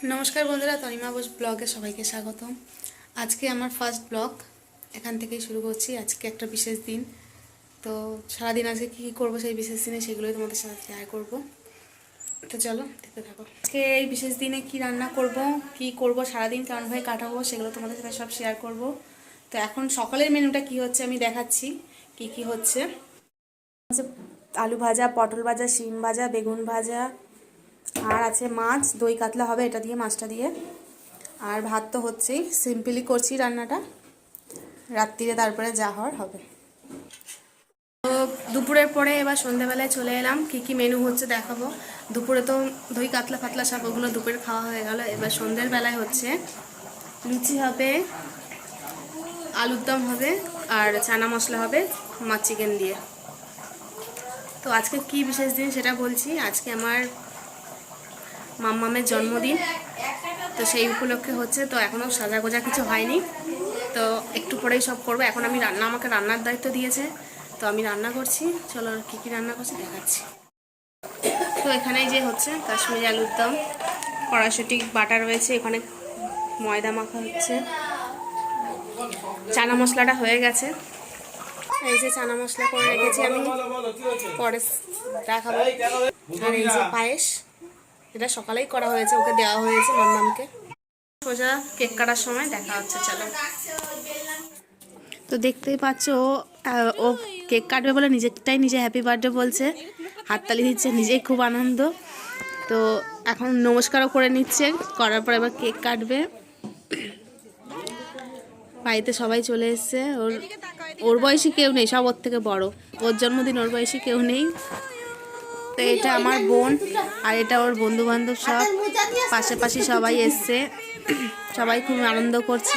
নমস্কার বন্ধুরা, তনিমা বোস ব্লগে সবাইকে স্বাগতম। আজকে আমার ফার্স্ট ব্লগ, এখান থেকেই শুরু করছি। আজকে একটা বিশেষ দিন, তো সারাদিন আজকে কী কী করবো সেই বিশেষ দিনে সেগুলোই তোমাদের সাথে শেয়ার করবো। তো চলো দেখতে থাকো। আজকে এই বিশেষ দিনে কি রান্না করব, কি করব, সারাদিন কেমনভাবে কাটাবো সেগুলো তোমাদের সাথে সব শেয়ার করব। তো এখন সকালের মেনুটা কি হচ্ছে আমি দেখাচ্ছি, কি কি হচ্ছে। আলু ভাজা, পটল ভাজা, শিম ভাজা, বেগুন ভাজা, আর আছে মাছ, দই কাতলা হবে এটা দিয়ে, মাছটা দিয়ে। আর ভাত তো হচ্ছেই, সিম্পলি করছি রান্নাটা, রাত্রিরে তারপরে যা হওয়ার হবে। তো দুপুরের পরে এবার সন্ধ্যেবেলায় চলে এলাম, কি কি মেনু হচ্ছে দেখাবো। দুপুরে তো দই কাতলা ফাতলা সব ওগুলো দুপুরে খাওয়া হয়ে গেল। এবার সন্ধ্যের বেলায় হচ্ছে লুচি হবে, আলুর দম হবে, আর চানা মশলা হবে মাছ চিকেন দিয়ে। তো আজকে কি বিশেষ দিন সেটা বলছি। আজকে আমার মাম্মামের জন্মদিন, তো সেই উপলক্ষে হচ্ছে। তো এখনও সাজা গোজা কিছু হয়নি, তো একটু পরেই সব করবো। এখন আমি আমাকে রান্নার দায়িত্ব দিয়েছে, তো আমি রান্না করছি। চলো কী কী রান্না করছি দেখাচ্ছি। তো এখানেই যে হচ্ছে কাশ্মীরি আলুর দম, কড়াইশুঁটি বাটা রয়েছে, এখানে ময়দা মাখা হচ্ছে, চানা মশলাটা হয়ে গেছে। এই যে চানা মশলা করে রেখেছি আমি, পরে দেখাবো। আর এই যে পায়েস, এটা সকালেই করা হয়েছে, ওকে দেওয়া হয়েছে মাম্মামকে। সোজা কেক কাটার সময় দেখা হচ্ছে, চলো। তো দেখতেই পাচ্ছ ও কেক কাটবে বলে নিজেরটাই নিজে হ্যাপি বার্থডে বলছে, হাততালি দিচ্ছে, নিজেই খুব আনন্দ। তো এখন নমস্কারও করে নিচ্ছে, করার পর এবার কেক কাটবে। বাড়িতে সবাই চলে এসছে, ওর বয়সী কেউ নেই, সব ওর থেকে বড়। ওর জন্মদিন, ওর বয়সী কেউ নেই। তো এটা আমার বোন, আর এটা ওর বন্ধু বান্ধব, সব পাশাপাশি সবাই এসছে, সবাই খুব আনন্দ করছে।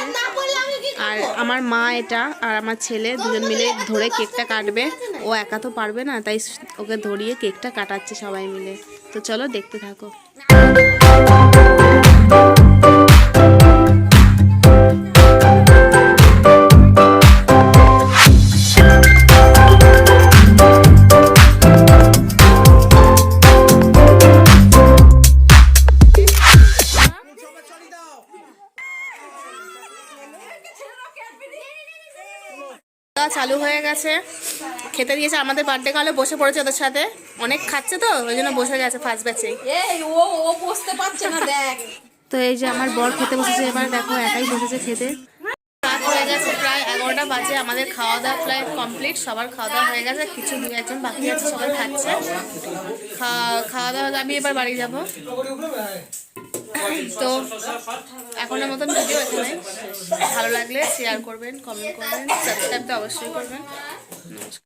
আর আমার মা এটা আর আমার ছেলে দুজন মিলে ধরে কেকটা কাটবে। ও একা তো পারবে না, তাই ওকে ধরিয়ে কেকটা কাটাচ্ছে সবাই মিলে। তো চলো দেখতে থাকো। চালু হয়ে গেছে, খেতে দিয়েছে। আমাদের বার্থডে কালে বসে পড়েছে ওদের সাথে, অনেক খাচ্ছে তো ওই জন্য বসে গেছে ফার্স্ট ব্যাচে। ও বসতে পারছে না, দেখ। তো এই যে আমার বর খেতে বসেছে, এবার দেখো একাই বসেছে খেতে। রাত হয়ে গেছে, প্রায় 11টা বাজে। আমাদের খাওয়া দাওয়া প্রায় কমপ্লিট, সবার খাওয়া দাওয়া হয়ে গেছে, কিছু দু একজন বাকি আছে, সবাই খাচ্ছে। খাওয়া দাওয়া আমি এবার বাড়ি যাব। তো এখনের মতন ভিডিও এখানে, ভালো লাগলে শেয়ার করবেন, কমেন্ট করবেন, সাবস্ক্রাইব তো অবশ্যই করবেন। নমস্কার।